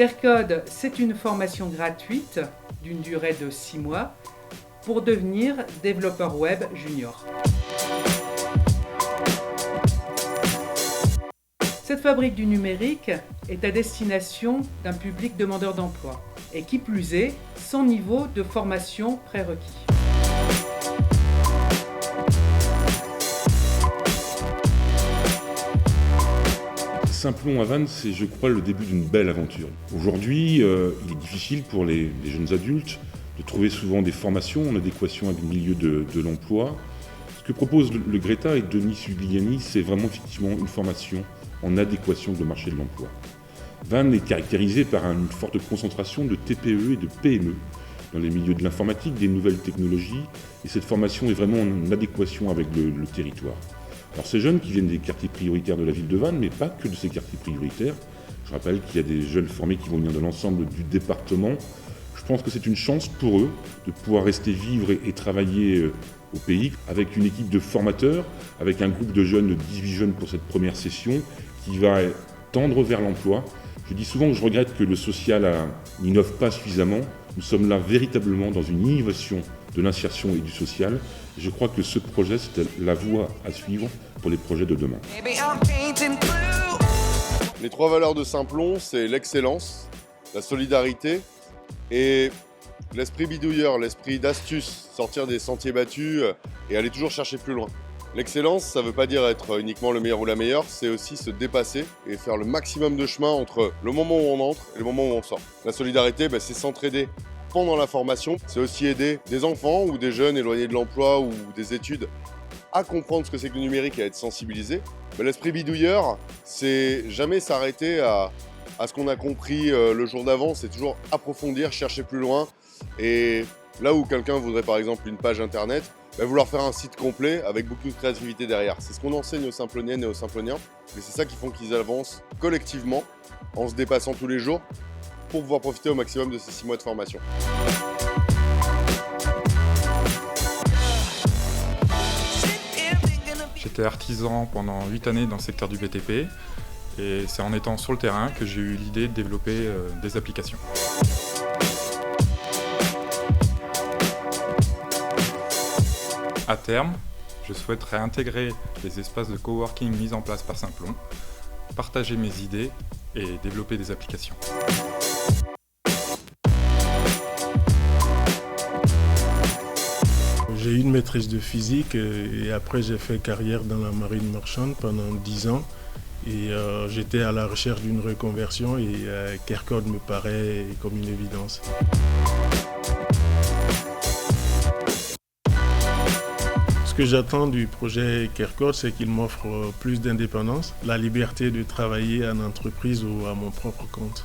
Kercode, c'est une formation gratuite d'une durée de 6 mois pour devenir développeur web junior. Cette fabrique du numérique est à destination d'un public demandeur d'emploi et qui plus est, sans niveau de formation prérequis. Simplon à Vannes, c'est, je crois, le début d'une belle aventure. Aujourd'hui, il est difficile pour les jeunes adultes de trouver souvent des formations en adéquation avec le milieu de l'emploi. Ce que propose le Greta et Denis Sugliani, c'est vraiment effectivement une formation en adéquation avec le marché de l'emploi. Vannes est caractérisé par une forte concentration de TPE et de PME dans les milieux de l'informatique, des nouvelles technologies, et cette formation est vraiment en adéquation avec le territoire. Alors ces jeunes qui viennent des quartiers prioritaires de la ville de Vannes, mais pas que de ces quartiers prioritaires. Je rappelle qu'il y a des jeunes formés qui vont venir de l'ensemble du département. Je pense que c'est une chance pour eux de pouvoir rester vivre et travailler au pays avec une équipe de formateurs, avec un groupe de jeunes, de 18 jeunes pour cette première session, qui va tendre vers l'emploi. Je dis souvent que je regrette que le social n'innove pas suffisamment. Nous sommes là véritablement dans une innovation de l'insertion et du social. Je crois que ce projet, c'est la voie à suivre pour les projets de demain. Les 3 valeurs de Simplon, c'est l'excellence, la solidarité et l'esprit bidouilleur, l'esprit d'astuce, sortir des sentiers battus et aller toujours chercher plus loin. L'excellence, ça ne veut pas dire être uniquement le meilleur ou la meilleure, c'est aussi se dépasser et faire le maximum de chemin entre le moment où on entre et le moment où on sort. La solidarité, c'est s'entraider pendant la formation, c'est aussi aider des enfants ou des jeunes éloignés de l'emploi ou des études à comprendre ce que c'est que le numérique et à être sensibilisés. L'esprit bidouilleur, c'est jamais s'arrêter à ce qu'on a compris le jour d'avant, c'est toujours approfondir, chercher plus loin. Et là où quelqu'un voudrait par exemple une page internet, vouloir faire un site complet avec beaucoup de créativité derrière. C'est ce qu'on enseigne aux Simploniennes et aux Simploniens, et c'est ça qui font qu'ils avancent collectivement en se dépassant tous les jours pour pouvoir profiter au maximum de ces 6 mois de formation. J'étais artisan pendant 8 années dans le secteur du BTP et c'est en étant sur le terrain que j'ai eu l'idée de développer des applications. À terme, je souhaiterais intégrer les espaces de coworking mis en place par Simplon, partager mes idées et développer des applications. J'ai eu une maîtrise de physique et après j'ai fait carrière dans la marine marchande pendant 10 ans et j'étais à la recherche d'une reconversion et Kercode me paraît comme une évidence. Ce que j'attends du projet Kercode, c'est qu'il m'offre plus d'indépendance, la liberté de travailler en entreprise ou à mon propre compte.